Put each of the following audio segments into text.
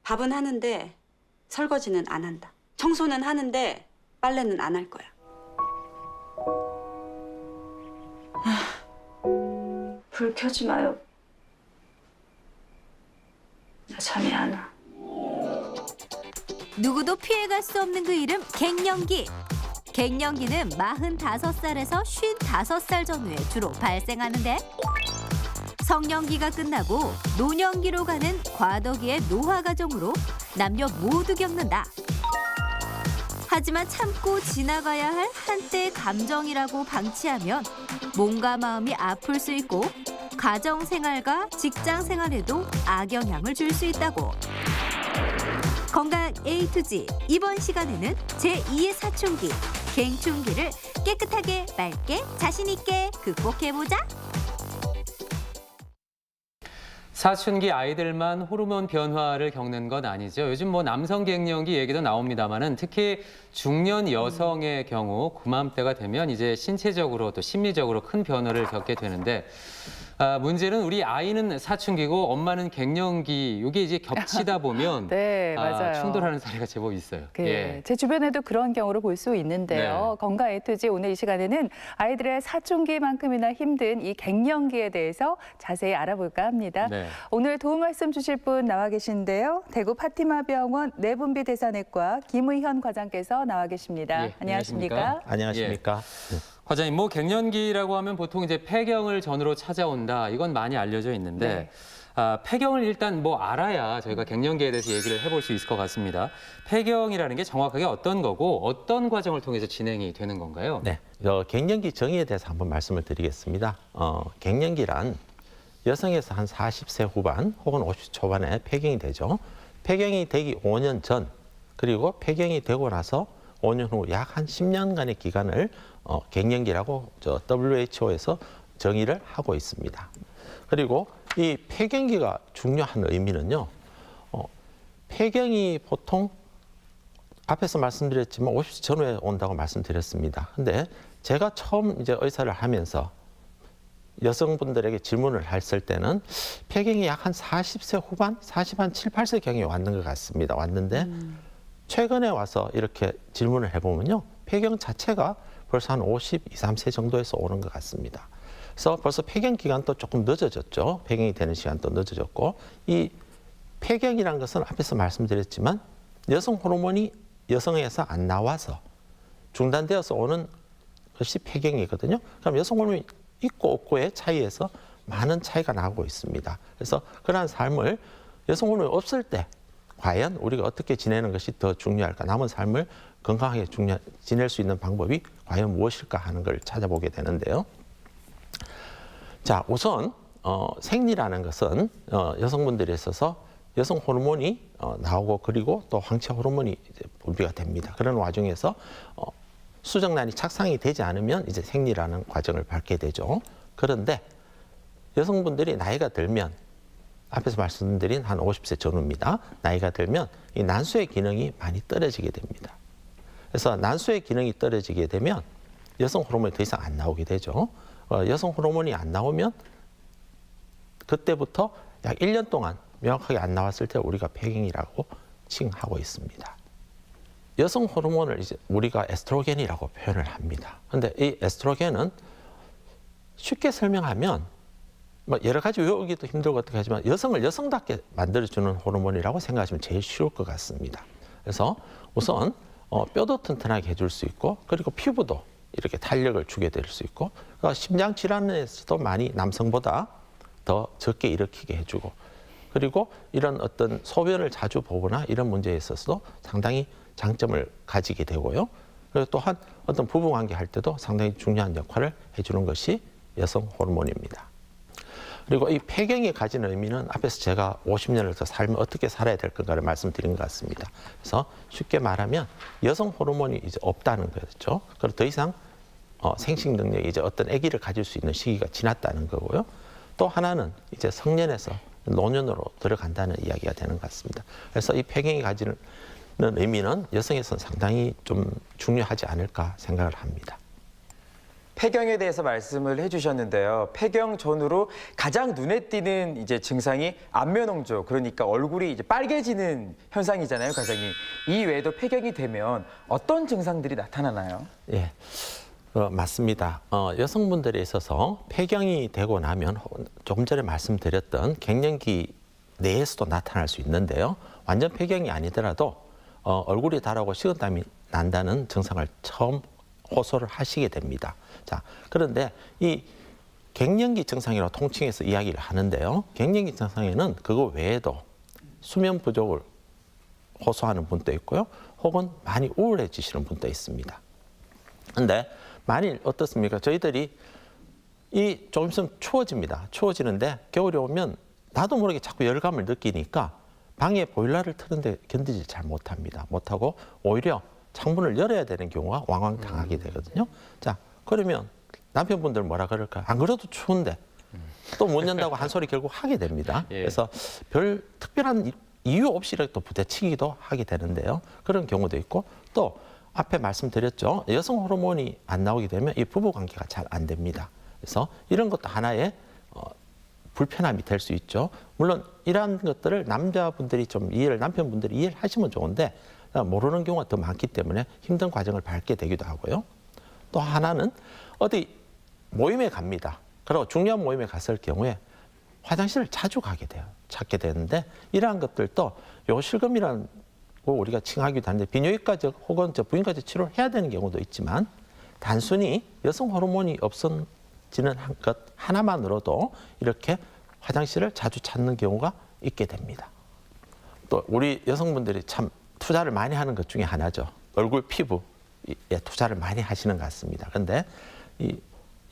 밥은 하는데 설거지는 안 한다. 청소는 하는데 빨래는 안 할 거야. 불 켜지 마요. 나 잠이 안 와. 누구도 피해갈 수 없는 그 이름 갱년기. 갱년기는 45살에서 55살 전후에 주로 발생하는데 성년기가 끝나고 노년기로 가는 과도기의 노화 과정으로 남녀 모두 겪는다. 하지만 참고 지나가야 할 한때의 감정이라고 방치하면 몸과 마음이 아플 수 있고 가정생활과 직장생활에도 악영향을 줄 수 있다고. 건강 A to G 이번 시간에는 제2의 사춘기, 갱춘기를 깨끗하게 맑게 자신 있게 극복해보자. 사춘기 아이들만 호르몬 변화를 겪는 건 아니죠. 요즘 뭐 남성 갱년기 얘기도 나옵니다만은 특히 중년 여성의 경우 그맘때가 되면 이제 신체적으로 또 심리적으로 큰 변화를 겪게 되는데 문제는 우리 아이는 사춘기고 엄마는 갱년기 이게 이제 겹치다 보면 네, 맞아요. 충돌하는 사례가 제법 있어요. 예. 제 주변에도 그런 경우를 볼 수 있는데요. 네. 건강 A2G 오늘 이 시간에는 아이들의 사춘기만큼이나 힘든 이 갱년기에 대해서 자세히 알아볼까 합니다. 네. 오늘 도움 말씀 주실 분 나와 계신데요. 대구 파티마 병원 내분비 대사내과 김의현 과장께서 나와 계십니다. 예, 안녕하십니까? 안녕하십니까? 과장님, 뭐 갱년기라고 하면 보통 이제 폐경을 전후로 찾아온다. 이건 많이 알려져 있는데 폐경을 일단 뭐 알아야 저희가 갱년기에 대해서 얘기를 해볼 수 있을 것 같습니다. 폐경이라는 게 정확하게 어떤 거고 어떤 과정을 통해서 진행이 되는 건가요? 네, 갱년기 정의에 대해서 한번 말씀을 드리겠습니다. 갱년기란 여성에서 한 40세 후반 혹은 50세 초반에 폐경이 되죠. 폐경이 되기 5년 전 그리고 폐경이 되고 나서 5년 후 약 한 10년간의 기간을 갱년기라고 WHO에서 정의를 하고 있습니다. 그리고 이 폐경기가 중요한 의미는요. 폐경이 보통 앞에서 말씀드렸지만 50세 전후에 온다고 말씀드렸습니다. 근데 제가 처음 이제 의사를 하면서 여성분들에게 질문을 했을 때는 폐경이 약 한 40세 후반, 40한 7, 8세경에 왔는 것 같습니다. 왔는데 최근에 와서 이렇게 질문을 해보면요. 폐경 자체가 벌써 한 52, 3세 정도에서 오는 것 같습니다. 그래서 벌써 폐경 기간도 조금 늦어졌죠. 폐경이 되는 시간도 늦어졌고 이 폐경이라는 것은 앞에서 말씀드렸지만 여성 호르몬이 여성에서 안 나와서 중단되어서 오는 것이 폐경이거든요. 그럼 여성 호르몬이 있고 없고의 차이에서 많은 차이가 나고 있습니다. 그래서 그러한 삶을 여성 호르몬이 없을 때 과연 우리가 어떻게 지내는 것이 더 중요할까? 남은 삶을 건강하게 지낼 수 있는 방법이 과연 무엇일까 하는 걸 찾아보게 되는데요. 자, 우선 생리라는 것은 여성분들에 있어서 여성 호르몬이 나오고 그리고 또 황체 호르몬이 이제 분비가 됩니다. 그런 와중에서 수정란이 착상이 되지 않으면 이제 생리라는 과정을 밟게 되죠. 그런데 여성분들이 나이가 들면 앞에서 말씀드린 한 50세 전후입니다. 나이가 들면 이 난수의 기능이 많이 떨어지게 됩니다. 그래서 난수의 기능이 떨어지게 되면 여성 호르몬이 더 이상 안 나오게 되죠. 여성 호르몬이 안 나오면 그때부터 약 1년 동안 명확하게 안 나왔을 때 우리가 폐경이라고 칭하고 있습니다. 여성 호르몬을 이제 우리가 에스트로겐이라고 표현을 합니다. 그런데 이 에스트로겐은 쉽게 설명하면 여러 가지 외우기도 힘들고 어떻게 하지만 여성을 여성답게 만들어주는 호르몬이라고 생각하시면 제일 쉬울 것 같습니다. 그래서 우선 뼈도 튼튼하게 해줄 수 있고 그리고 피부도 이렇게 탄력을 주게 될 수 있고 그러니까 심장 질환에서도 많이 남성보다 더 적게 일으키게 해주고 그리고 이런 어떤 소변을 자주 보거나 이런 문제에 있어서도 상당히 장점을 가지게 되고요. 그리고 또한 어떤 부부관계 할 때도 상당히 중요한 역할을 해주는 것이 여성 호르몬입니다. 그리고 이 폐경이 가지는 의미는 앞에서 제가 50년을 더 살면 어떻게 살아야 될 건가를 말씀드린 것 같습니다. 그래서 쉽게 말하면 여성 호르몬이 이제 없다는 거죠. 그리고 더 이상 생식 능력이 이제 어떤 아기를 가질 수 있는 시기가 지났다는 거고요. 또 하나는 이제 성년에서 노년으로 들어간다는 이야기가 되는 것 같습니다. 그래서 이 폐경이 가지는 의미는 여성에서는 상당히 좀 중요하지 않을까 생각을 합니다. 폐경에 대해서 말씀을 해주셨는데요. 폐경 전후로 가장 눈에 띄는 이제 증상이 안면홍조, 그러니까 얼굴이 이제 빨개지는 현상이잖아요, 과장님. 이 외에도 폐경이 되면 어떤 증상들이 나타나나요? 예, 맞습니다. 여성분들에 있어서 폐경이 되고 나면 조금 전에 말씀드렸던 갱년기 내에서도 나타날 수 있는데요. 완전 폐경이 아니더라도 얼굴이 달하고 식은땀이 난다는 증상을 처음 호소를 하시게 됩니다. 자, 그런데 이 갱년기 증상이라고 통칭해서 이야기를 하는데요. 갱년기 증상에는 그거 외에도 수면 부족을 호소하는 분도 있고요. 혹은 많이 우울해지시는 분도 있습니다. 근데 만일 어떻습니까? 저희들이 조금 있으면 추워집니다. 추워지는데 겨울이 오면 나도 모르게 자꾸 열감을 느끼니까 방에 보일러를 트는데 견디지 잘 못합니다. 못하고 오히려 창문을 열어야 되는 경우가 왕왕 당하게 되거든요. 자, 그러면 남편분들 뭐라 그럴까? 안 그래도 추운데 또 못 연다고 한 소리 결국 하게 됩니다. 예. 그래서 별 특별한 이유 없이 이렇게 또 부대치기도 하게 되는데요. 그런 경우도 있고 또 앞에 말씀드렸죠. 여성 호르몬이 안 나오게 되면 이 부부 관계가 잘 안 됩니다. 그래서 이런 것도 하나의 불편함이 될 수 있죠. 물론 이러한 것들을 남자분들이 좀 남편분들이 이해를 하시면 좋은데 모르는 경우가 더 많기 때문에 힘든 과정을 밟게 되기도 하고요. 또 하나는 어디 모임에 갑니다. 그리고 중요한 모임에 갔을 경우에 화장실을 자주 가게 돼요. 찾게 되는데 이러한 것들도 요실금이라고 우리가 칭하기도 하는데 비뇨기과적 혹은 부인과적 치료를 해야 되는 경우도 있지만 단순히 여성 호르몬이 없어지는 것 하나만으로도 이렇게 화장실을 자주 찾는 경우가 있게 됩니다. 또 우리 여성분들이 참 투자를 많이 하는 것 중에 하나죠. 얼굴 피부에 투자를 많이 하시는 것 같습니다. 그런데 이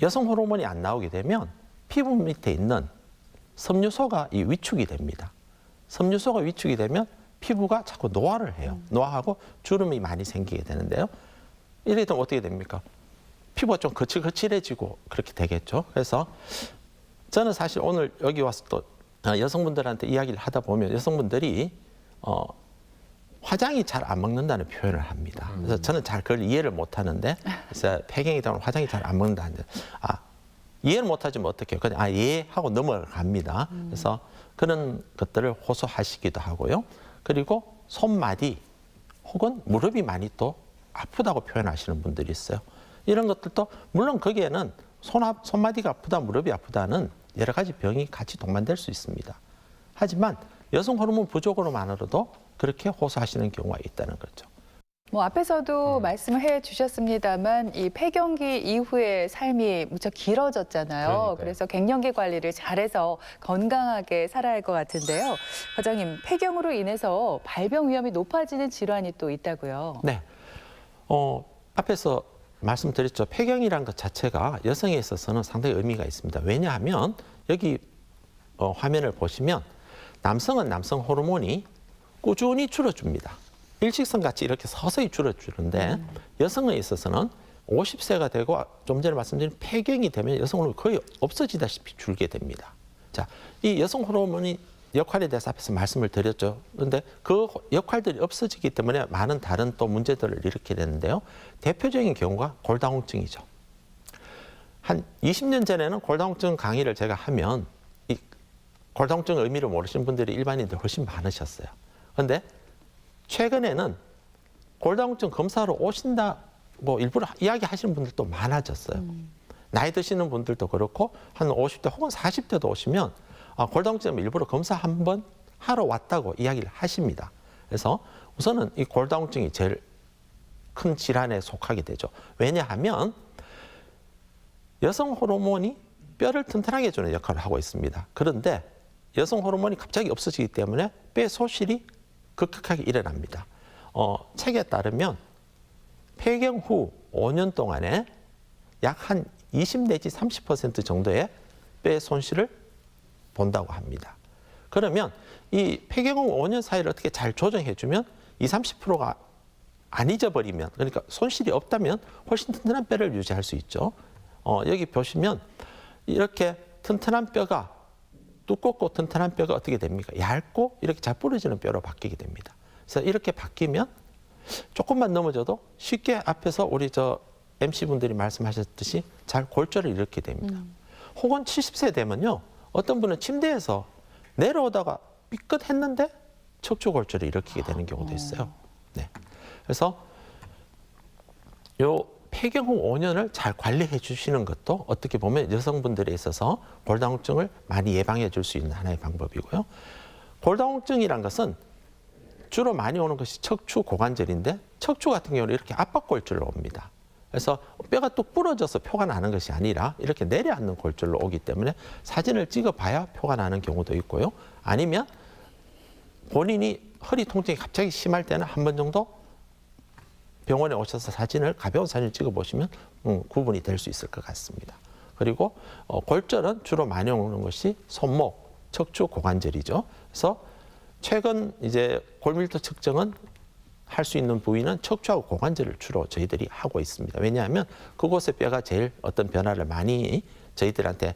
여성 호르몬이 안 나오게 되면 피부 밑에 있는 섬유소가 위축이 됩니다. 섬유소가 위축이 되면 피부가 자꾸 노화를 해요. 노화하고 주름이 많이 생기게 되는데요. 이래 되면 어떻게 됩니까? 피부가 좀 거칠거칠해지고 그렇게 되겠죠. 그래서 저는 사실 오늘 여기 와서 또 여성분들한테 이야기를 하다 보면 여성분들이 화장이 잘 안 먹는다는 표현을 합니다. 그래서 저는 잘 그걸 이해를 못 하는데, 그래서 폐경이 되면 화장이 잘 안 먹는다는데, 이해를 못 하지면 어떡해요? 그냥 예 하고 넘어갑니다. 그래서 그런 것들을 호소하시기도 하고요. 그리고 손마디 혹은 무릎이 많이 또 아프다고 표현하시는 분들이 있어요. 이런 것들도 물론 거기에는 손마디가 아프다, 무릎이 아프다는 여러 가지 병이 같이 동반될 수 있습니다. 하지만 여성 호르몬 부족으로만으로도 그렇게 호소하시는 경우가 있다는 거죠. 앞에서도 말씀을 해 주셨습니다만 이 폐경기 이후의 삶이 무척 길어졌잖아요. 그러니까요. 그래서 갱년기 관리를 잘해서 건강하게 살아야 할 것 같은데요. 과장님, 폐경으로 인해서 발병 위험이 높아지는 질환이 또 있다고요. 네. 앞에서 말씀드렸죠. 폐경이라는 것 자체가 여성에 있어서는 상당히 의미가 있습니다. 왜냐하면 여기 화면을 보시면 남성은 남성 호르몬이 꾸준히 줄어줍니다. 일직선 같이 이렇게 서서히 줄어주는데 여성에 있어서는 50세가 되고 좀 전에 말씀드린 폐경이 되면 여성 호르몬이 거의 없어지다시피 줄게 됩니다. 자, 이 여성 호르몬이 역할에 대해서 앞에서 말씀을 드렸죠. 그런데 그 역할들이 없어지기 때문에 많은 다른 또 문제들을 일으키게 되는데요. 대표적인 경우가 골다공증이죠. 한 20년 전에는 골다공증 강의를 제가 하면 이 골다공증 의미를 모르시는 분들이 일반인들 훨씬 많으셨어요. 그런데 최근에는 골다공증 검사로 오신다 뭐 일부러 이야기하시는 분들도 많아졌어요. 나이 드시는 분들도 그렇고 한 50대 혹은 40대도 오시면 골다공증 일부러 검사 한번 하러 왔다고 이야기를 하십니다. 그래서 우선은 이 골다공증이 제일 큰 질환에 속하게 되죠. 왜냐하면 여성 호르몬이 뼈를 튼튼하게 해주는 역할을 하고 있습니다. 그런데 여성 호르몬이 갑자기 없어지기 때문에 뼈 소실이 급격하게 일어납니다. 책에 따르면 폐경 후 5년 동안에 약 한 20 내지 30% 정도의 뼈의 손실을 본다고 합니다. 그러면 이 폐경 후 5년 사이를 어떻게 잘 조정해주면 20, 30%가 안 잊어버리면, 그러니까 손실이 없다면 훨씬 튼튼한 뼈를 유지할 수 있죠. 여기 보시면 이렇게 튼튼한 뼈가 두껍고 튼튼한 뼈가 어떻게 됩니까? 얇고 이렇게 잘 부러지는 뼈로 바뀌게 됩니다. 그래서 이렇게 바뀌면 조금만 넘어져도 쉽게 앞에서 우리 MC분들이 말씀하셨듯이 잘 골절을 일으키게 됩니다. 혹은 70세 되면요. 어떤 분은 침대에서 내려오다가 삐끗했는데 척추 골절을 일으키게 되는 경우도 있어요. 네. 그래서 요 폐경 후 5년을 잘 관리해 주시는 것도 어떻게 보면 여성분들에 있어서 골다공증을 많이 예방해 줄 수 있는 하나의 방법이고요. 골다공증이란 것은 주로 많이 오는 것이 척추 고관절인데 척추 같은 경우는 이렇게 압박골절로 옵니다. 그래서 뼈가 뚝 부러져서 표가 나는 것이 아니라 이렇게 내려앉는 골절로 오기 때문에 사진을 찍어봐야 표가 나는 경우도 있고요. 아니면 본인이 허리 통증이 갑자기 심할 때는 한 번 정도 병원에 오셔서 가벼운 사진을 찍어보시면 구분이 될 수 있을 것 같습니다. 그리고 골절은 주로 많이 오는 것이 손목, 척추 고관절이죠. 그래서 최근 이제 골밀도 측정은 할 수 있는 부위는 척추하고 고관절을 주로 저희들이 하고 있습니다. 왜냐하면 그곳의 뼈가 제일 어떤 변화를 많이 저희들한테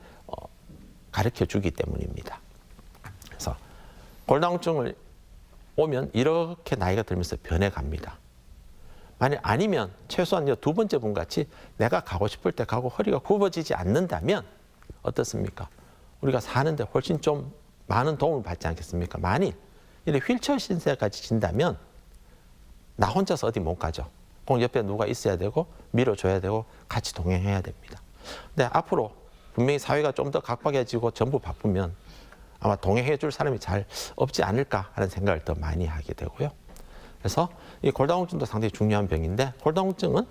가르쳐 주기 때문입니다. 그래서 골다공증을 오면 이렇게 나이가 들면서 변해갑니다. 만약 아니면 최소한 두 번째 분 같이 내가 가고 싶을 때 가고 허리가 굽어지지 않는다면 어떻습니까? 우리가 사는데 훨씬 좀 많은 도움을 받지 않겠습니까? 만일 이렇게 휠체어 신세까지 진다면 나 혼자서 어디 못 가죠. 꼭 옆에 누가 있어야 되고 밀어줘야 되고 같이 동행해야 됩니다. 근데 앞으로 분명히 사회가 좀 더 각박해지고 전부 바쁘면 아마 동행해 줄 사람이 잘 없지 않을까 하는 생각을 더 많이 하게 되고요. 그래서 이 골다공증도 상당히 중요한 병인데 골다공증은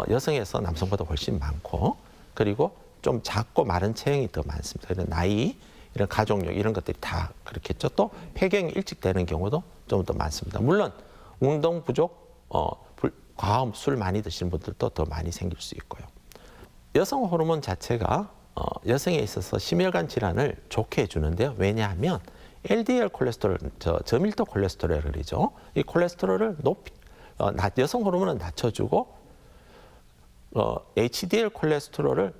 여성에서 남성보다 훨씬 많고 그리고 좀 작고 마른 체형이 더 많습니다. 이런 나이, 이런 가족력 이런 것들이 다 그렇겠죠. 또 폐경이 일찍 되는 경우도 좀 더 많습니다. 물론 운동 부족, 과음, 술 많이 드시는 분들도 더 많이 생길 수 있고요. 여성 호르몬 자체가 여성에 있어서 심혈관 질환을 좋게 해주는데요. 왜냐하면 LDL 콜레스테롤, 저밀도 콜레스테롤을 그러죠. 이 콜레스테롤을 여성 호르몬은 낮춰주고 HDL 콜레스테롤을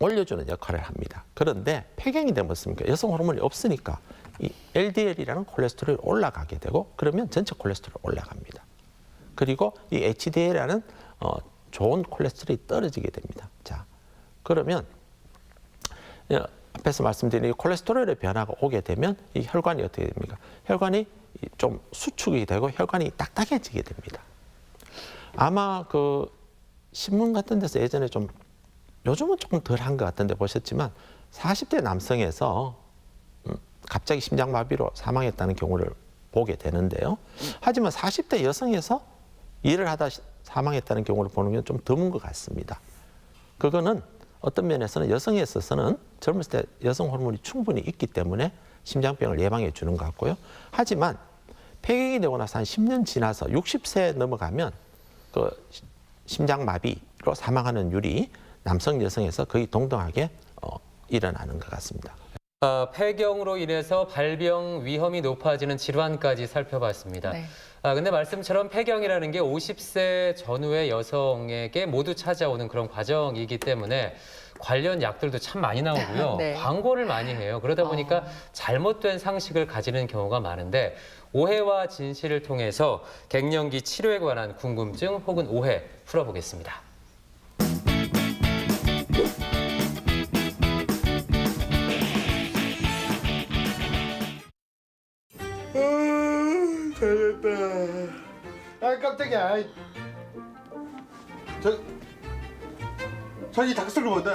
올려주는 역할을 합니다. 그런데 폐경이 되면 어떻습니까? 여성 호르몬이 없으니까 이 LDL이라는 콜레스테롤이 올라가게 되고 그러면 전체 콜레스테롤이 올라갑니다. 그리고 이 HDL이라는 좋은 콜레스테롤이 떨어지게 됩니다. 자, 그러면 앞에서 말씀드린 이 콜레스테롤의 변화가 오게 되면 이 혈관이 어떻게 됩니까? 혈관이 좀 수축이 되고 혈관이 딱딱해지게 됩니다. 아마 그 신문 같은 데서 예전에 좀 요즘은 조금 덜한 것 같은데 보셨지만 40대 남성에서 갑자기 심장마비로 사망했다는 경우를 보게 되는데요. 하지만 40대 여성에서 일을 하다 사망했다는 경우를 보는 건 좀 드문 것 같습니다. 그거는 어떤 면에서는 여성에 있어서는 젊었을 때 여성 호르몬이 충분히 있기 때문에 심장병을 예방해 주는 것 같고요. 하지만 폐경이 되고 나서 한 10년 지나서 60세 넘어가면 그 심장마비로 사망하는 율이 남성, 여성에서 거의 동등하게 일어나는 것 같습니다. 폐경으로 인해서 발병 위험이 높아지는 질환까지 살펴봤습니다. 네. 근데 말씀처럼 폐경이라는 게 50세 전후의 여성에게 모두 찾아오는 그런 과정이기 때문에 관련 약들도 참 많이 나오고요. 네. 광고를 많이 해요. 그러다 보니까 잘못된 상식을 가지는 경우가 많은데 오해와 진실을 통해서 갱년기 치료에 관한 궁금증 혹은 오해 풀어보겠습니다. 잘했다. 아 깜짝이야. 아이. 저기 닭살로 뭔데?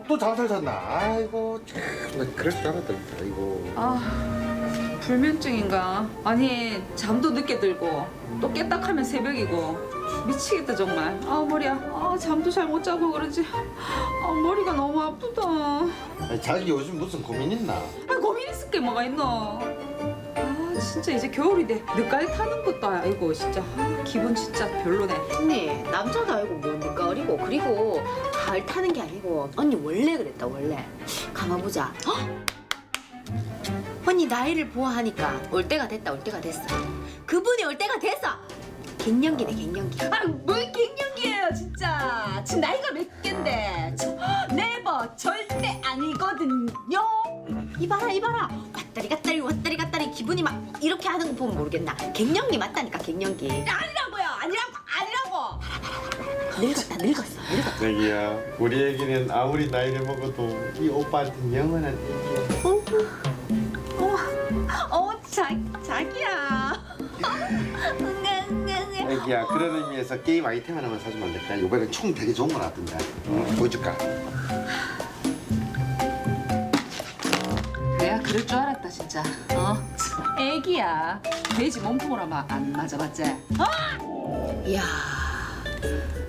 또 장살 샀나? 아이고 참, 나 그럴 줄 알았다. 아이고. 아, 불면증인가? 아니, 잠도 늦게 들고 또 깨딱하면 새벽이고 미치겠다 정말. 아, 머리야. 아, 잠도 잘 못 자고 그러지. 아, 머리가 너무 아프다. 아니, 자기 요즘 무슨 고민 있나? 아, 고민 있을 게 뭐가 있노? 아, 진짜 이제 겨울인데 늦가을 타는 것도 아니고 진짜 기분 진짜 별로네. 언니 남자도 아니고 뭐 늦가을이고 그리고 가을 타는 게 아니고 언니 원래 그랬다 원래. 가만 보자. 언니 나이를 보아하니까 올 때가 됐다 올 때가 됐어. 그분이 올 때가 됐어. 갱년기네 갱년기. 아, 뭘 갱년기예요 진짜. 지금 나이가 몇 갠데. 네버 절대 아니거든요. 이봐라 이봐라 왔다리 갔다리 기분이 막 이렇게 하는 거 보면 모르겠나. 갱년기 맞다니까 갱년기. 아니라고요. 아니라고. 늙었어. 자기야, 우리 애기는 아무리 나이를 먹어도 이 오빠한테는 영원한 애기야. 자기야. 애기야, 그런 의미에서 게임 아이템 하나만 사주면 안 될까? 이번엔 총 되게 좋은 거 나왔던데. 보여줄까? 내가 그럴 줄 알았다 진짜. 애기야. 돼지 몸통으로 안 맞아봤지? 이야,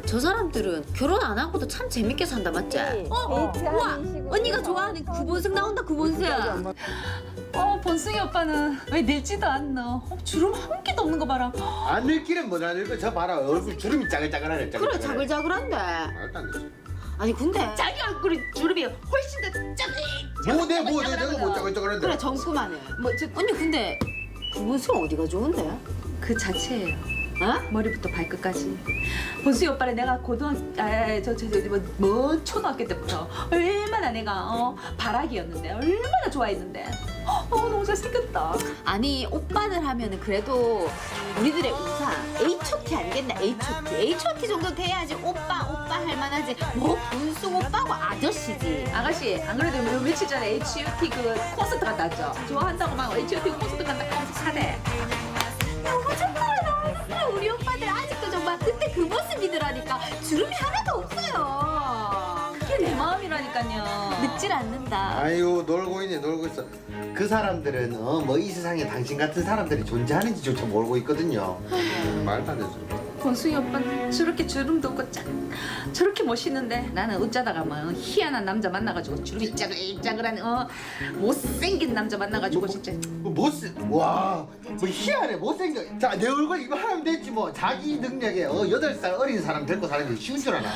저 사람들은 결혼 안 하고도 참 재밌게 산다, 맞지? 우와, 언니가 좋아하는 구본승 나온다, 구본승. 본승이 오빠는 왜 늙지도 않노? 주름 한 개도 없는 거 봐라. 안 늙기는 뭐나 늙어. 저 봐라. 얼굴 주름이 짜글짜글하네. 그래, 자글자글한데. 말도 안 되지. 아니, 근데 자기 얼굴이 주름이 훨씬 더 짜글. 내가 뭐 짜글짜글한데. 그래, 정수만해. 언니, 근데 구본승 어디가 좋은데? 그 자체예요. 어? 머리부터 발끝까지. 본수이 오빠를 내가 초등학교 때부터 얼마나 내가 바라기였는데 얼마나 좋아했는데. 너무 잘생겼다. 아니, 오빠들 하면은 그래도 우리들의 우상 H.O.T 아니겠나? H.O.T. H.O.T 정도 돼야지 오빠 할 만하지. 뭐 분수 오빠고 아저씨지. 아가씨, 안 그래도 며칠 전에 H.O.T 그 콘서트 갔다 왔죠? 좋아한다고 막 H.O.T 콘서트 간다고 하면서 사대. 너무 좋다. 우리 오빠들 아직도 정말 그때 그 모습이더라니까. 주름이 하나도 없어요. 그게 내 마음이라니까요. 늙질 않는다. 아유, 놀고 있네, 놀고 있어. 그 사람들은 뭐 이 세상에 당신 같은 사람들이 존재하는지조차 모르고 있거든요. 말도 안 되죠. 본수이 오빠는 저렇게 주름도 없고 저렇게 멋있는데 나는 어쩌다가 뭐 희한한 남자 만나가지고 주름이 짜글짜글한 못생긴 남자 만나가지고 진짜. 와, 뭐 희한해, 못생겨. 자, 내 얼굴 이거 하면 됐지 뭐. 자기 능력에 8살 어린 사람 데리고 사는 게 쉬운 줄 아나.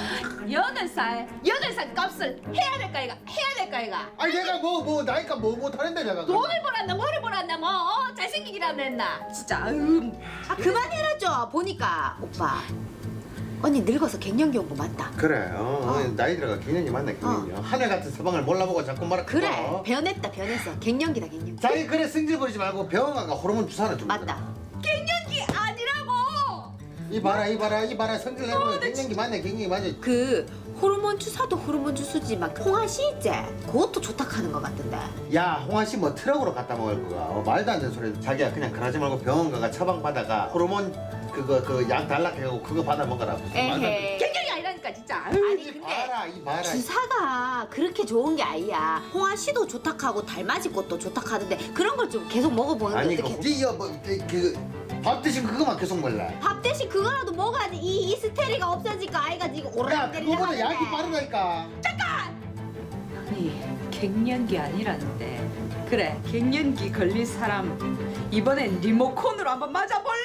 8살 값을 해야 될까 이가 아니 내가 뭐 나이가 뭐 못하는데 내가. 돈을 벌었나 뭐를 벌었나 뭐 잘생기기라도 했나 진짜. 그만해라 좀. 보니까 오빠 언니 늙어서 갱년기 온 거 맞다. 그래, 나이 들어가 갱년이 맞네, 갱년이. 하늘 같은 서방을 몰라보고 자꾸 말아. 그래, 변했어. 갱년기다, 갱년기. 자기 그래 승질 부리지 말고 병원 가가 호르몬 주사나 좀. 맞다. 갱년기 아니라고. 이봐라 성질 내고 갱년기 맞네. 그 호르몬 주사도 호르몬 주스지만 홍화시 있지? 그것도 좋다 하는 것 같던데. 야, 홍아 씨 뭐 트럭으로 갖다 먹을 거가. 말도 안 되는 소리. 자기야 그냥 그러지 말고 병원 가가 처방 받아가 호르몬 그 약 달라해가지고 그거 받아 먹어라. 에헤. 갱년이 아니라니까 진짜. 아니 근데 이봐라. 주사가 그렇게 좋은 게 아니야. 홍화시도 좋다 하고 달맞이 꽃도 좋다 하는데 그런 걸 좀 계속 먹어보는 게 아니 어떻게? 밥 대신 그거만 계속 먹을래. 밥 대신 그거라도 먹어야지 이 히스테리가 없어지니까 아이가 지금 야, 오르락 때리락 그거보다 하는데. 약이 빠르다니까. 아니 갱년기 아니라는데. 그래 갱년기 걸린 사람 이번엔 리모컨으로 한번 맞아볼래?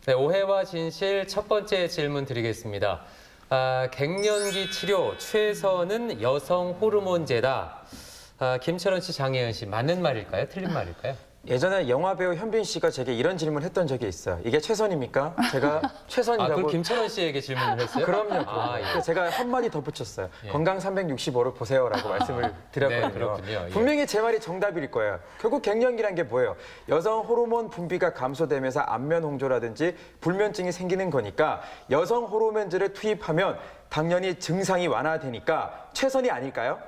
네, 오해와 진실 첫 번째 질문 드리겠습니다. 갱년기 치료 최선은 여성 호르몬제다. 김철원 씨, 장혜은 씨, 맞는 말일까요? 틀린 말일까요? 예전에 영화배우 현빈 씨가 제게 이런 질문을 했던 적이 있어요. 이게 최선입니까? 제가 최선이라고. 그럼 김철원 씨에게 질문을 했어요? 그럼요. 예. 그래서 제가 한마디 덧붙였어요. 예. 건강 365로 보세요라고 말씀을 드렸거든요. 네, 그렇군요. 예. 분명히 제 말이 정답일 거예요. 결국 갱년기란 게 뭐예요? 여성 호르몬 분비가 감소되면서 안면 홍조라든지 불면증이 생기는 거니까 여성 호르몬제를 투입하면 당연히 증상이 완화되니까 최선이 아닐까요?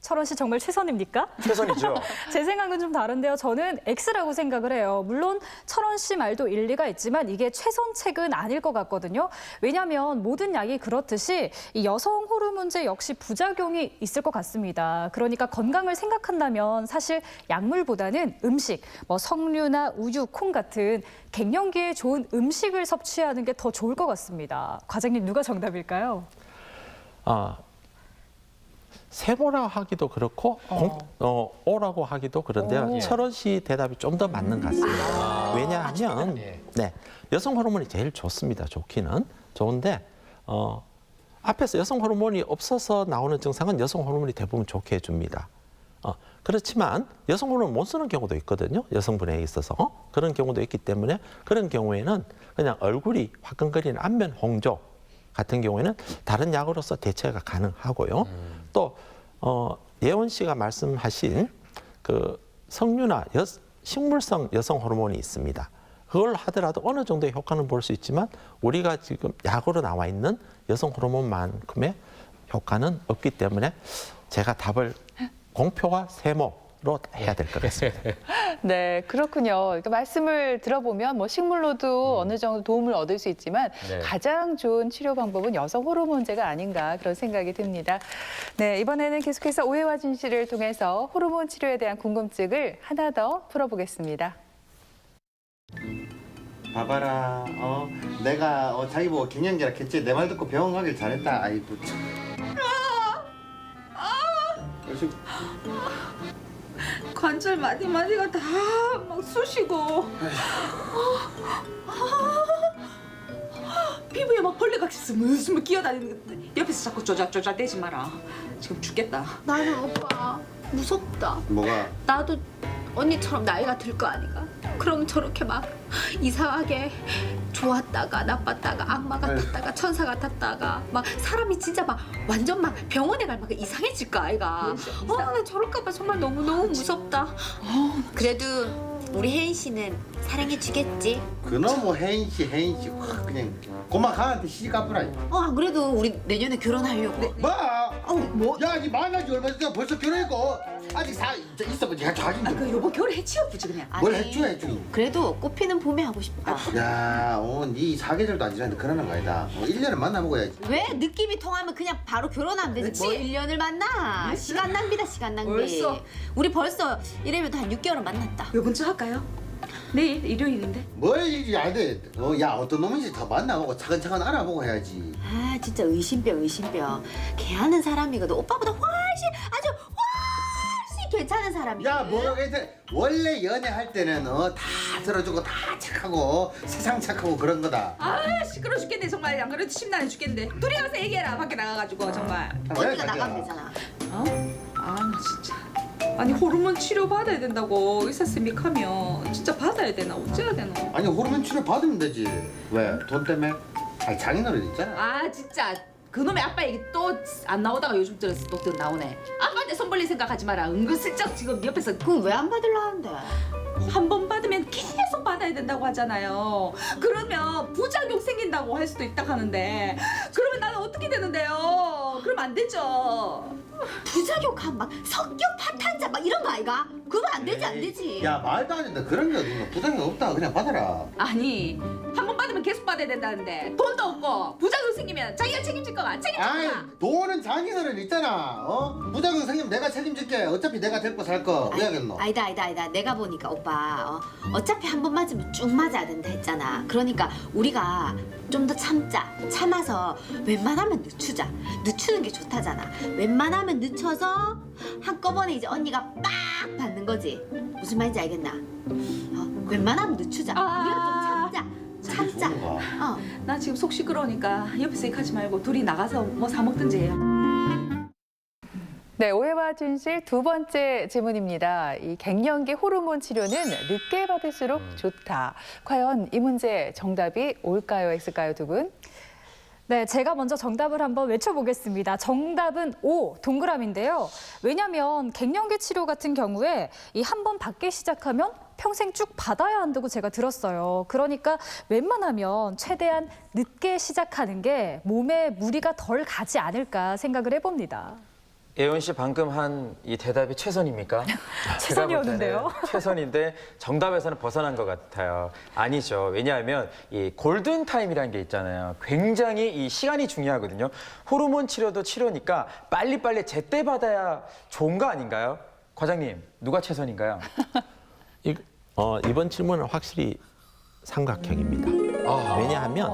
철원 씨 정말 최선입니까? 최선이죠. 제 생각은 좀 다른데요. 저는 X라고 생각을 해요. 물론 철원 씨 말도 일리가 있지만 이게 최선책은 아닐 것 같거든요. 왜냐하면 모든 약이 그렇듯이 이 여성 호르몬제 역시 부작용이 있을 것 같습니다. 그러니까 건강을 생각한다면 사실 약물보다는 음식, 뭐 석류나 우유, 콩 같은 갱년기에 좋은 음식을 섭취하는 게 더 좋을 것 같습니다. 과장님 누가 정답일까요? 세모라 하기도 그렇고 오라고 하기도 그런데요. 철원 씨 대답이 좀 더 맞는 것 같습니다. 왜냐하면 네, 여성 호르몬이 제일 좋습니다. 좋기는 좋은데 앞에서 여성 호르몬이 없어서 나오는 증상은 여성 호르몬이 대부분 좋게 해줍니다. 그렇지만 여성 호르몬 못 쓰는 경우도 있거든요. 여성분에 있어서 그런 경우도 있기 때문에 그런 경우에는 그냥 얼굴이 화끈거리는 안면 홍조 같은 경우에는 다른 약으로서 대체가 가능하고요. 또 예원 씨가 말씀하신 그 석류나 식물성 여성 호르몬이 있습니다. 그걸 하더라도 어느 정도의 효과는 볼 수 있지만 우리가 지금 약으로 나와 있는 여성 호르몬만큼의 효과는 없기 때문에 제가 답을 공표와 세모로 해야 될 것 같습니다. 네, 그렇군요. 그러니까 말씀을 들어보면 뭐 식물로도 어느 정도 도움을 얻을 수 있지만 네. 가장 좋은 치료 방법은 여성 호르몬제가 아닌가 그런 생각이 듭니다. 네, 이번에는 계속해서 오해와 진실을 통해서 호르몬 치료에 대한 궁금증을 하나 더 풀어보겠습니다. 봐봐라, 내가 자기 보고 갱년기라 했지. 내 말 듣고 병원 가길 잘했다. 아이고 참. 역시 관절 마디마디가 다 막 쑤시고 피부에 막 벌레가 스물스물 기어다니는 거 옆에서 자꾸 쪼잘쪼잘 대지 마라. 지금 죽겠다. 나는 오빠 무섭다. 뭐가? 나도 언니처럼 나이가 들 거 아닌가? 그럼 저렇게 막 이상하게 좋았다가 나빴다가 악마 같았다가 천사 같았다가 막 사람이 진짜 막 완전 막 병원에 갈 막 이상해질 거 아이가? 나 저럴까 봐 정말 너무너무 무섭다. 그래도 우리 혜인 씨는 사랑해 주겠지? 그놈의 혜인 씨 확 그냥 고마 가한테 시집 갚으라. 안 그래도 우리 내년에 결혼하려고. 뭐? 야, 니 만나지 얼마 전에 벌써 결혼했고 아직 있어봐. 니가 자긴 좀. 그 여보 결혼 해치워보지 그냥. 뭘 아니, 해줘. 그래도 꽃피는 봄에 하고 싶다. 야, 니 사계절도 안 지났는데 그러는 거 아니다. 1년은 만나보고야지. 왜 느낌이 통하면 그냥 바로 결혼하면 되지? 뭐 1년을 만나? 시간 낭비다, 시간 낭비. 벌써? 우리 벌써 이래봬도 한 6개월은 만났다. 요번 주 할까요? 내일 일요일인데. 뭘 일이 안 돼. 야, 어떤 놈인지 더 만나보고 차근차근 알아보고 해야지. 아 진짜 의심병. 걔 하는 사람이거든. 오빠보다 아주 훨씬 괜찮은 사람이야. 야, 뭐가 괜찮아. 원래 연애할 때는 다 들어주고 다 착하고 세상 착하고 그런 거다. 아 시끄러 죽겠네 정말. 안 그래도 심란해 죽겠는데. 둘이 가서 얘기해라 밖에 나가가지고 정말. 언니가 나가면 되잖아. 아 나 진짜. 아니 호르몬 치료 받아야 된다고 의사쌤이 하면 진짜 받아야 되나 어째야 되나. 아니, 호르몬 치료 받으면 되지. 왜? 돈 때문에? 아니, 장인어른 있잖아. 아 진짜 그놈의 아빠 얘기 또 안 나오다가 요즘 들어서 또 나오네. 아빠한테 손 벌릴 생각하지 마라. 은근슬쩍 지금 옆에서 그건 왜 안 받으려 하는데? 한 번 받으면 계속 받아야 된다고 하잖아요. 그러면 부작용 생긴다고 할 수도 있다 하는데 그러면 나는 어떻게 되는데요? 그러면 안 되죠. 부작용한 막 성격 파탄자 막 이런 거 아이가? 그러면 안 되지. 야, 말도 안 된다. 그런 게 어딨노. 부담이 없다. 그냥 받아라. 아니 한 번 받으면 계속 받아야 된다는데 돈도 없고 부작용 생기면 자기가 책임질 거가 책임질 아이, 거가. 돈은 장인어른 있잖아. 부작용 생기면 내가 책임질게. 어차피 내가 데리고 살 거. 왜 하겠노? 아니다. 내가 보니까 오빠 어차피 한 번 맞으면 쭉 맞아야 된다 했잖아. 그러니까 우리가 좀 더 참아서 웬만하면 늦추자. 늦추는 게 좋다잖아. 웬만하면 늦춰서 한꺼번에 이제 언니가 빡 받는 거지. 무슨 말인지 알겠나? 웬만하면 늦추자. 우리가 좀 참자. 좋은가? 나 지금 속 시끄러우니까 옆에서 얘기하지 말고 둘이 나가서 뭐 사 먹든지 해요. 네, 오해와 진실 두 번째 질문입니다. 이 갱년기 호르몬 치료는 늦게 받을수록 좋다. 과연 이 문제 정답이 올까요, X일까요, 두 분? 네, 제가 먼저 정답을 한번 외쳐보겠습니다. 정답은 O, 동그라미인데요. 왜냐하면 갱년기 치료 같은 경우에 이 한 번 받기 시작하면 평생 쭉 받아야 한다고 제가 들었어요. 그러니까 웬만하면 최대한 늦게 시작하는 게 몸에 무리가 덜 가지 않을까 생각을 해봅니다. 예원 씨 방금 한 이 대답이 최선입니까? 최선이었는데요. 제가 볼 때는 최선인데 정답에서는 벗어난 것 같아요. 아니죠. 왜냐하면 이 골든 타임이라는 게 있잖아요. 굉장히 이 시간이 중요하거든요. 호르몬 치료도 치료니까 빨리빨리 제때 받아야 좋은 거 아닌가요? 과장님, 누가 최선인가요? 이번 질문은 확실히 삼각형입니다. 왜냐하면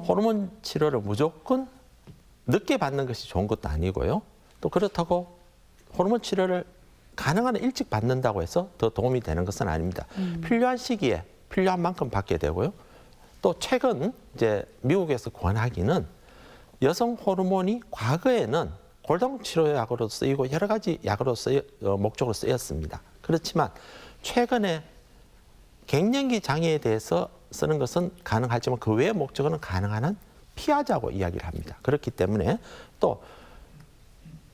호르몬 치료를 무조건 늦게 받는 것이 좋은 것도 아니고요. 또 그렇다고 호르몬 치료를 가능한 한 일찍 받는다고 해서 더 도움이 되는 것은 아닙니다. 필요한 시기에 필요한 만큼 받게 되고요. 또 최근 이제 미국에서 권하기는 여성 호르몬이 과거에는 골다공 치료약으로 쓰이고 여러 가지 약으로 목적으로 쓰였습니다. 그렇지만 최근에 갱년기 장애에 대해서 쓰는 것은 가능하지만 그 외의 목적으로는 가능한 한 피하자고 이야기를 합니다. 그렇기 때문에 또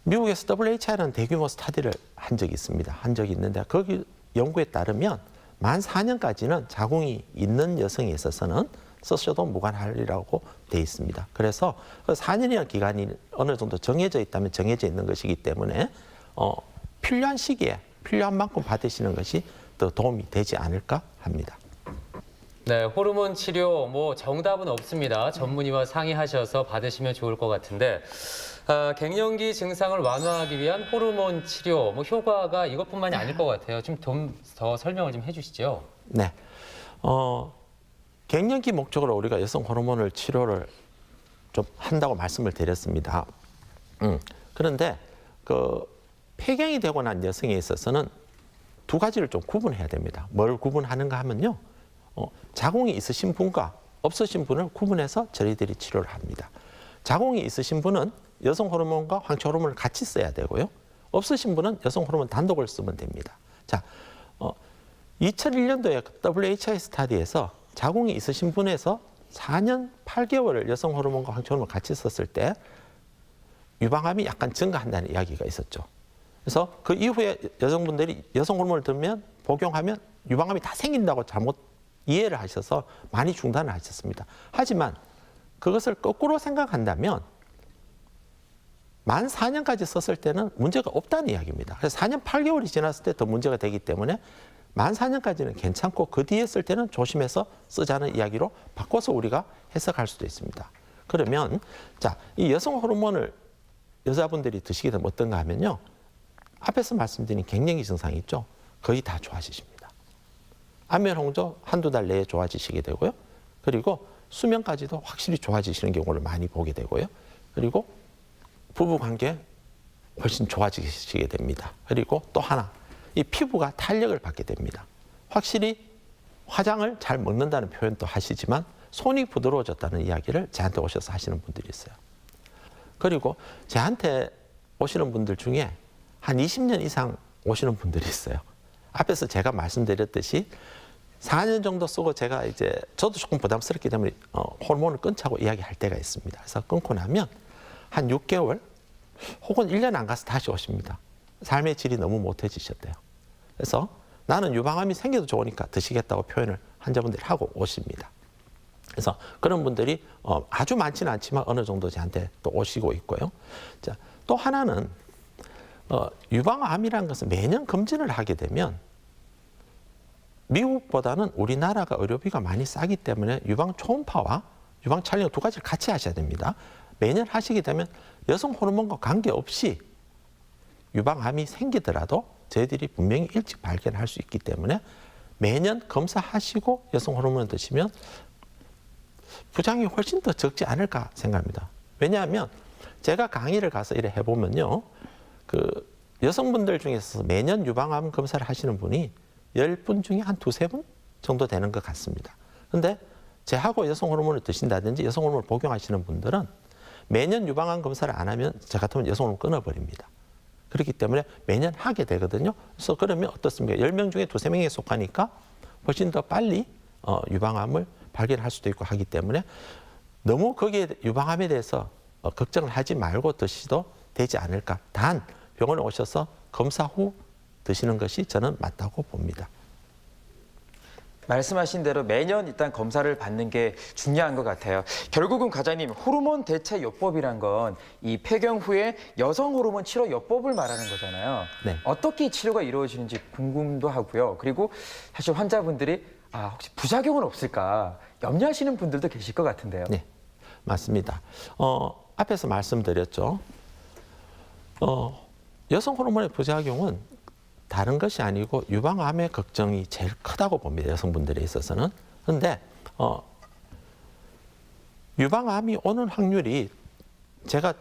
미국에서 WHI라는 대규모 스터디를 한 적이 있습니다. 한 적이 있는데 거기 연구에 따르면 만 4년까지는 자궁이 있는 여성에 있어서는 쓰셔도 무관하리라고 돼 있습니다. 그래서 그 4년이라는 기간이 어느 정도 정해져 있다면 정해져 있는 것이기 때문에 필요한 시기에 필요한 만큼 받으시는 것이 더 도움이 되지 않을까 합니다. 네, 호르몬 치료 뭐 정답은 없습니다. 전문의와 상의하셔서 받으시면 좋을 것 같은데 갱년기 증상을 완화하기 위한 호르몬 치료 뭐 효과가 이것뿐만이 아닐 것 같아요. 좀 더 설명을 좀 해주시죠. 네, 갱년기 목적으로 우리가 여성 호르몬을 치료를 좀 한다고 말씀을 드렸습니다. 그런데 그 폐경이 되고 난 여성에 있어서는 두 가지를 좀 구분해야 됩니다. 뭘 구분하는가 하면요, 자궁이 있으신 분과 없으신 분을 구분해서 저희들이 치료를 합니다. 자궁이 있으신 분은 여성 호르몬과 황체 호르몬을 같이 써야 되고요. 없으신 분은 여성 호르몬 단독을 쓰면 됩니다. 자, 2001년도에 WHI 스타디에서 자궁이 있으신 분에서 4년 8개월을 여성 호르몬과 황체 호르몬을 같이 썼을 때 유방암이 약간 증가한다는 이야기가 있었죠. 그래서 그 이후에 여성분들이 여성 호르몬을 들면 복용하면 유방암이 다 생긴다고 잘못 이해를 하셔서 많이 중단을 하셨습니다. 하지만 그것을 거꾸로 생각한다면 만 4년까지 썼을 때는 문제가 없다는 이야기입니다. 그래서 4년 8개월이 지났을 때 더 문제가 되기 때문에 만 4년까지는 괜찮고 그 뒤에 쓸 때는 조심해서 쓰자는 이야기로 바꿔서 우리가 해석할 수도 있습니다. 그러면 자, 이 여성 호르몬을 여자분들이 드시게 되면 어떤가 하면요, 앞에서 말씀드린 갱년기 증상이 있죠. 거의 다 좋아지십니다. 안면 홍조 한두 달 내에 좋아지시게 되고요. 그리고 수면까지도 확실히 좋아지시는 경우를 많이 보게 되고요. 그리고 부부관계 훨씬 좋아지시게 됩니다. 그리고 또 하나, 이 피부가 탄력을 받게 됩니다. 확실히 화장을 잘 먹는다는 표현도 하시지만 손이 부드러워졌다는 이야기를 저한테 오셔서 하시는 분들이 있어요. 그리고 저한테 오시는 분들 중에 한 20년 이상 오시는 분들이 있어요. 앞에서 제가 말씀드렸듯이 4년 정도 쓰고 제가 이제 저도 조금 부담스럽기 때문에 호르몬을 끊자고 이야기할 때가 있습니다. 그래서 끊고 나면 한 6개월 혹은 1년 안 가서 다시 오십니다. 삶의 질이 너무 못해지셨대요. 그래서 나는 유방암이 생겨도 좋으니까 드시겠다고 표현을 환자분들이 하고 오십니다. 그래서 그런 분들이 아주 많지는 않지만 어느 정도 저한테 또 오시고 있고요. 자, 또 하나는 유방암이라는 것은 매년 검진을 하게 되면 미국보다는 우리나라가 의료비가 많이 싸기 때문에 유방 초음파와 유방 촬영 두 가지를 같이 하셔야 됩니다. 매년 하시게 되면 여성 호르몬과 관계없이 유방암이 생기더라도 저희들이 분명히 일찍 발견할 수 있기 때문에 매년 검사하시고 여성 호르몬을 드시면 부작용이 훨씬 더 적지 않을까 생각합니다. 왜냐하면 제가 강의를 가서 이래 해보면요, 그 여성분들 중에서 매년 유방암 검사를 하시는 분이 10분 중에 한 2-3분 정도 되는 것 같습니다. 그런데 제하고 여성 호르몬을 드신다든지 여성 호르몬을 복용하시는 분들은 매년 유방암 검사를 안 하면 저 같으면 여성 호르몬 끊어버립니다. 그렇기 때문에 매년 하게 되거든요. 그래서 그러면 어떻습니까? 10명 중에 2-3명에 속하니까 훨씬 더 빨리 유방암을 발견할 수도 있고 하기 때문에 너무 거기에 유방암에 대해서 걱정을 하지 말고 드시도 되지 않을까. 단 병원에 오셔서 검사 후 드시는 것이 저는 맞다고 봅니다. 말씀하신 대로 매년 일단 검사를 받는 게 중요한 것 같아요. 결국은 과장님, 호르몬 대체 요법이란 건 이 폐경 후에 여성 호르몬 치료 요법을 말하는 거잖아요. 네. 어떻게 치료가 이루어지는지 궁금도 하고요. 그리고 사실 환자분들이 혹시 부작용은 없을까 염려하시는 분들도 계실 것 같은데요. 네, 맞습니다. 앞에서 말씀드렸죠. 여성 호르몬의 부작용은 다른 것이 아니고 유방암의 걱정이 제일 크다고 봅니다. 여성분들에 있어서는. 그런데 유방암이 오는 확률이 제가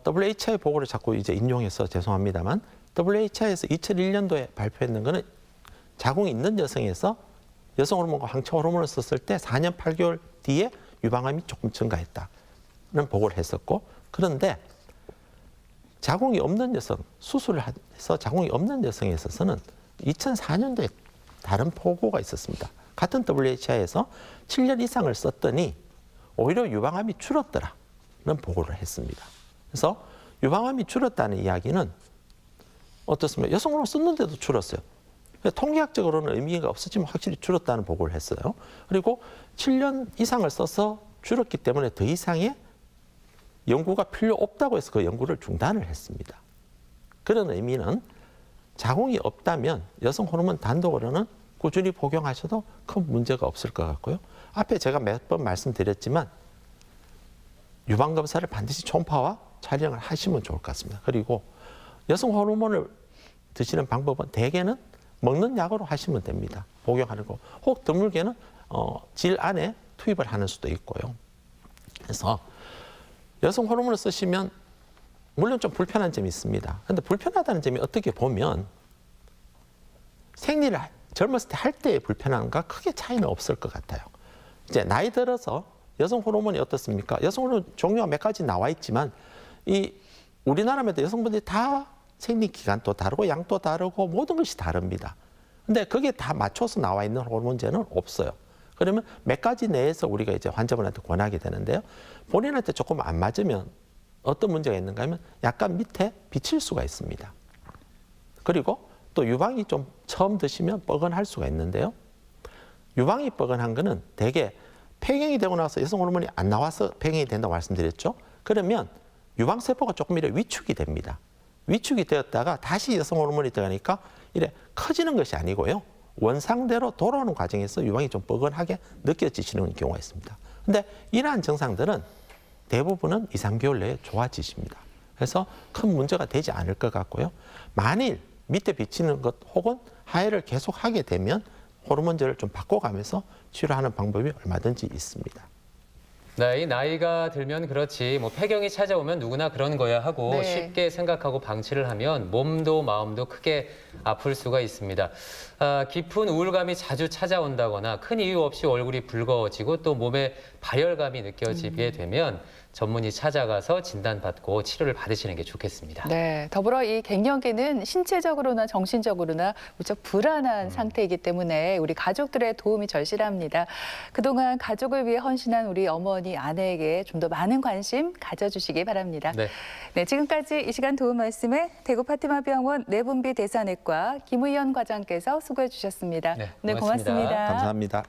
WHI 보고를 자꾸 이제 인용해서 죄송합니다만 WHI에서 2001년도에 발표했는 거는 자궁이 있는 여성에서 여성 호르몬과 황체 호르몬을 썼을 때 4년 8개월 뒤에 유방암이 조금 증가했다는 보고를 했었고, 그런데 자궁이 없는 여성, 수술을 해서 자궁이 없는 여성에 있어서는 2004년도에 다른 보고가 있었습니다. 같은 WHI에서 7년 이상을 썼더니 오히려 유방암이 줄었더라는 보고를 했습니다. 그래서 유방암이 줄었다는 이야기는 어떻습니까? 여성 호르몬 썼는데도 줄었어요. 통계학적으로는 의미가 없었지만 확실히 줄었다는 보고를 했어요. 그리고 7년 이상을 써서 줄었기 때문에 더 이상의 연구가 필요 없다고 해서 그 연구를 중단을 했습니다. 그런 의미는 자궁이 없다면 여성 호르몬 단독으로는 꾸준히 복용하셔도 큰 문제가 없을 것 같고요. 앞에 제가 몇 번 말씀드렸지만 유방검사를 반드시 초음파와 촬영을 하시면 좋을 것 같습니다. 그리고 여성 호르몬을 드시는 방법은 대개는 먹는 약으로 하시면 됩니다. 복용하는 거. 혹 드물게는 질 안에 투입을 하는 수도 있고요. 그래서 여성 호르몬을 쓰시면 물론 좀 불편한 점이 있습니다. 그런데 불편하다는 점이 어떻게 보면 생리를 젊었을 때 할 때의 불편함과 크게 차이는 없을 것 같아요. 이제 나이 들어서 여성 호르몬이 어떻습니까? 여성 호르몬 종류가 몇 가지 나와 있지만 이 우리나라에도 여성분들이 다 생리 기간도 다르고 양도 다르고 모든 것이 다릅니다. 근데 그게 다 맞춰서 나와 있는 호르몬제는 없어요. 그러면 몇 가지 내에서 우리가 이제 환자분한테 권하게 되는데요. 본인한테 조금 안 맞으면 어떤 문제가 있는가 하면 약간 밑에 비칠 수가 있습니다. 그리고 또 유방이 좀 처음 드시면 뻐근할 수가 있는데요. 유방이 뻐근한 거는 대개 폐경이 되고 나서 여성 호르몬이 안 나와서 폐경이 된다고 말씀드렸죠. 그러면 유방세포가 조금 이래 위축이 됩니다. 위축이 되었다가 다시 여성 호르몬이 들어가니까 이래 커지는 것이 아니고요. 원상대로 돌아오는 과정에서 유방이 좀 뻐근하게 느껴지시는 경우가 있습니다. 근데 이러한 증상들은 대부분은 2, 3개월 내에 좋아지십니다. 그래서 큰 문제가 되지 않을 것 같고요. 만일 밑에 비치는 것 혹은 하해를 계속 하게 되면 호르몬제를 좀 바꿔가면서 치료하는 방법이 얼마든지 있습니다. 네, 이 나이가 들면 그렇지 뭐 폐경이 찾아오면 누구나 그런 거야 하고 네. 쉽게 생각하고 방치를 하면 몸도 마음도 크게 아플 수가 있습니다. 깊은 우울감이 자주 찾아온다거나 큰 이유 없이 얼굴이 붉어지고 또 몸에 발열감이 느껴지게 되면 전문의 찾아가서 진단받고 치료를 받으시는 게 좋겠습니다. 네, 더불어 이 갱년기는 신체적으로나 정신적으로나 무척 불안한 상태이기 때문에 우리 가족들의 도움이 절실합니다. 그동안 가족을 위해 헌신한 우리 어머니, 아내에게 좀 더 많은 관심 가져주시기 바랍니다. 네. 네, 지금까지 이 시간 도움 말씀에 대구 파티마병원 내분비 대사내과 김의연 과장께서 수고해 주셨습니다. 네, 네, 고맙습니다. 고맙습니다. 감사합니다.